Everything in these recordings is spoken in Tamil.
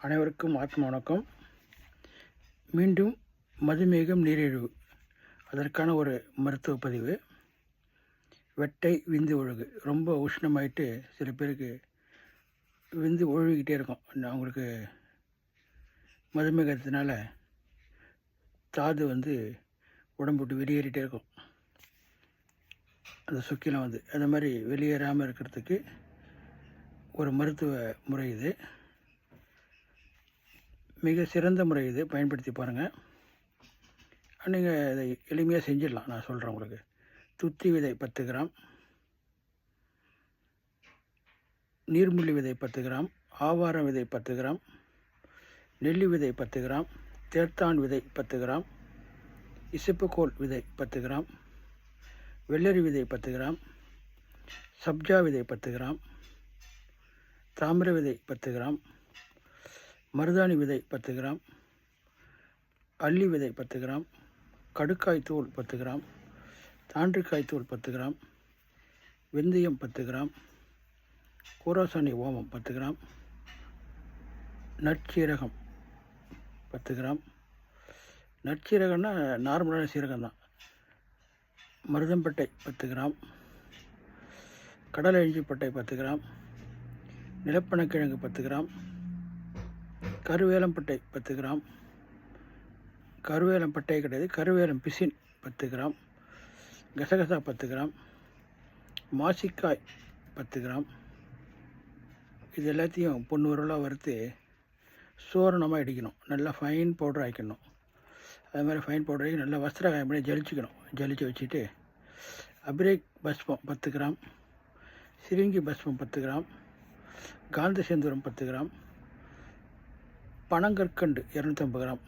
அனைவருக்கும் ஆத்ம வணக்கம். மீண்டும் மதுமேகம் நீரிழிவு அதற்கான ஒரு மருத்துவ பதிவு. வெட்டை விந்து ஒழுகு ரொம்ப உஷ்ணமாயிட்டு சில பேருக்கு விந்து ஒழுகிக்கிட்டே இருக்கும். அவங்களுக்கு மதுமேகத்தினால தாது உடம்பு விட்டு வெளியேறிட்டே இருக்கும். அந்த சுக்கிலம் அந்த மாதிரி வெளியேறாமல் இருக்கிறதுக்கு ஒரு மருத்துவ முறை இது. மிக சிறந்த முறை இது, பயன்படுத்தி பாருங்கள். நீங்கள் இதை எளிமையாக செஞ்சிடலாம். நான் சொல்கிறேன் உங்களுக்கு. துத்தி விதை 10 கிராம், நீர்முள்ளி விதை 10 கிராம், ஆவாரம் விதை 10 கிராம், நெல்லி விதை 10 கிராம், தேர்த்தான் விதை 10 கிராம், இசைப்புக்கோல் விதை 10 கிராம், வெள்ளரி விதை 10 கிராம், சப்ஜா விதை 10 கிராம், தாமிர விதை 10 கிராம், மருதாணி விதை 10 கிராம், அல்லி விதை 10 கிராம், கடுக்காய் தூள் 10 கிராம், தாண்டிக்காய் தூள் 10 கிராம், வெந்தயம் 10 கிராம், கூராசானி ஓமம் 10 கிராம், நற்சீரகம் 10 கிராம். நற்சீரகம்னா நார்மலான சீரகம் தான். மருதம்பட்டை 10 கிராம், கடலை இஞ்சிப்பட்டை 10 கிராம், நிலப்பனக்கிழங்கு 10 கிராம், கருவேலம்பட்டை 10 கிராம், கருவேலம்பட்டை கிடையாது, கருவேலம் பிசின் 10 கிராம், கசகசா 10 கிராம், மாசிக்காய் 10 கிராம். இது எல்லாத்தையும் பொன்னுரலாக வறுத்து சோரணமாக இடிக்கணும். நல்லா ஃபைன் பவுடர் ஆக்கிடணும். அது மாதிரி ஃபைன் பவுடர் ஆக்கி நல்லா வஸ்திர காயம் பண்ணி ஜலிச்சிக்கணும். ஜலிச்சு வச்சுட்டு அபிரேக் பஸ்பம் 10 கிராம், சிரிங்கி பஸ்பம் 10 கிராம், காந்த செந்தூரம் 10 கிராம், பனங்கற்கண்டு 250 கிராம்.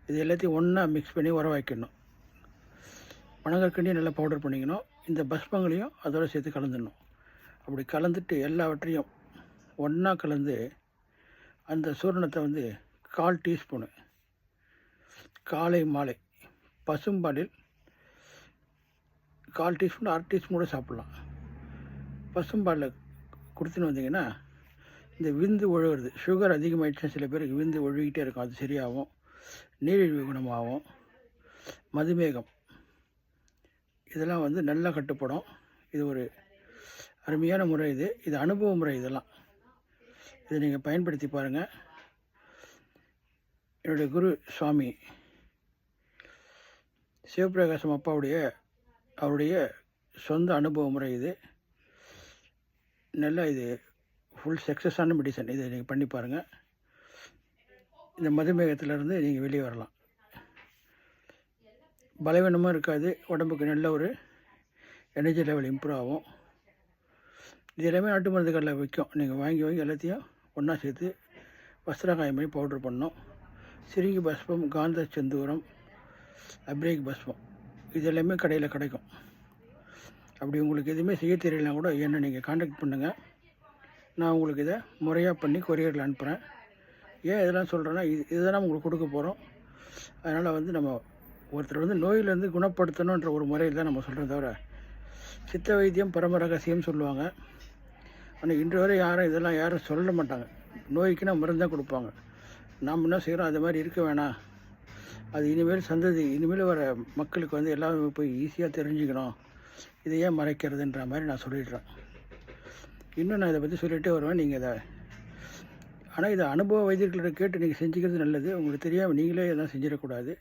இது எல்லாத்தையும் ஒன்றா மிக்ஸ் பண்ணி உர வைக்கணும். பனங்கற்கண்டையும் நல்லா பவுடர் பண்ணிக்கணும். இந்த பஸ்பங்களையும் அதோடு சேர்த்து கலந்துடணும். அப்படி கலந்துட்டு எல்லாவற்றையும் ஒன்றா கலந்து அந்த சூரணத்தை 1/4 டீஸ்பூனு காலை மாலை பசும்பாலில் 1/4 டீஸ்பூன் 1/2 டீஸ்பூன் கூட சாப்பிட்லாம். பசும்பாலில் கொடுத்துன்னு வந்தீங்கன்னா இந்த விந்து ஒழுகுறது, சுகர் அதிகமாகிடுச்சுன்னா சில பேருக்கு விந்து ஒழுகிட்டே இருக்கும். அது சரியாகும். நீரிழிவு குணமாகும். மதுமேகம் இதெல்லாம் நல்லா கட்டுப்படும். இது ஒரு அருமையான முறை. இது அனுபவ முறை. இதெல்லாம் இதை நீங்கள் பயன்படுத்தி பாருங்கள். என்னுடைய குரு சுவாமி சிவபிரகாசம் அப்பாவுடைய அவருடைய சொந்த அனுபவ முறை இது. நல்லா இது ஃபுல் சக்ஸஸான மெடிசன். இதை நீங்கள் பண்ணி பாருங்கள். இந்த மதுமேகத்திலேருந்து நீங்கள் வெளியே வரலாம். பலவீனமும் இருக்காது. உடம்புக்கு நல்ல ஒரு எனர்ஜி லெவல் இம்ப்ரூவ் ஆகும். இது எல்லாமே நாட்டு மருந்து கடையில் விற்கும். நீங்கள் வாங்கி எல்லாத்தையும் ஒன்றா சேர்த்து வஸ்திரகாயம் பண்ணி பவுட்ரு பண்ணணும். சிறுங்கி பஸ்பம், காந்த செந்தூரம், அப்ரேக் பஸ்பம் இது எல்லாமே கடையில் கிடைக்கும். அப்படி உங்களுக்கு எதுவுமே செய்ய தெரியலனா கூட என்னை நீங்கள் காண்டாக்ட் பண்ணுங்கள். நான் உங்களுக்கு இதை முறையாக பண்ணி கொரியரில் அனுப்புகிறேன். ஏன் இதெல்லாம் சொல்கிறேன்னா இதுதான் நம்ம உங்களுக்கு கொடுக்க போகிறோம். அதனால் நம்ம ஒருத்தர் நோயிலேருந்து குணப்படுத்தணுன்ற ஒரு முறையில் தான் நம்ம சொல்கிறோம். தவிர சித்த வைத்தியம் பரம ரகசியம் சொல்லுவாங்க. ஆனால் இன்று வரை யாரும் சொல்ல மாட்டாங்க. நோய்க்குன்னா மருந்து தான் கொடுப்பாங்க. நாம் என்ன செய்கிறோம், அது மாதிரி இருக்க வேணாம். அது இனிமேல் வர மக்களுக்கு எல்லாம் போய் ஈஸியாக தெரிஞ்சுக்கணும். இதை ஏன் மறைக்கிறதுன்ற மாதிரி நான் சொல்லிடுறேன். இன்னும் நான் இதை பற்றி சொல்லிகிட்டே வருவேன். நீங்கள் ஆனால் இதை அனுபவ வைத்தியர்களை கேட்டு நீங்கள் செஞ்சுக்கிறது நல்லது. உங்களுக்கு தெரியாமல் நீங்களே எதாவது செஞ்சிடக்கூடாது.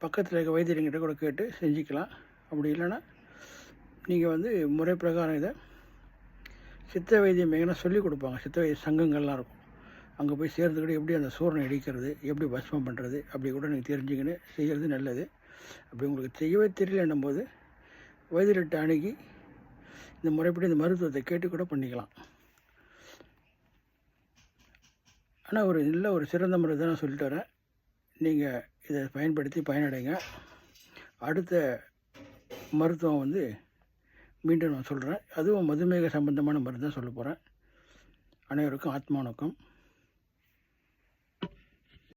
பக்கத்தில் இருக்க வைத்தியர்கிட்ட கூட கேட்டு செஞ்சுக்கலாம். அப்படி இல்லைன்னா நீங்கள் முறை பிரகாரம் இதை சித்த வைத்தியம் எங்கன்னா சொல்லிக் கொடுப்பாங்க. சித்த வைத்திய சங்கங்கள்லாம் இருக்கும். அங்கே போய் சேர்ந்துக்கிட்டு எப்படி அந்த சூரணம் இடிக்கிறது, எப்படி பஸ்மம் பண்ணுறது, அப்படி கூட நீங்கள் தெரிஞ்சுக்கின்னு செய்கிறது நல்லது. அப்படி உங்களுக்கு செய்யவே தெரியலன்னும் போது வைத்தியர்கிட்ட அணுகி இந்த முறைப்படி இந்த மருத்துவத்தை கேட்டு கூட பண்ணிக்கலாம். ஆனால் ஒரு சிறந்த முறை தான் நான் சொல்லிட்டு வரேன். நீங்கள் இதை பயன்படுத்தி பயனடைங்க. அடுத்த மருத்துவம் மீண்டும் நான் சொல்கிறேன். அதுவும் மதுமேக சம்பந்தமான மருந்து தான் சொல்ல போகிறேன். அனைவருக்கும் ஆத்மா வணக்கம்.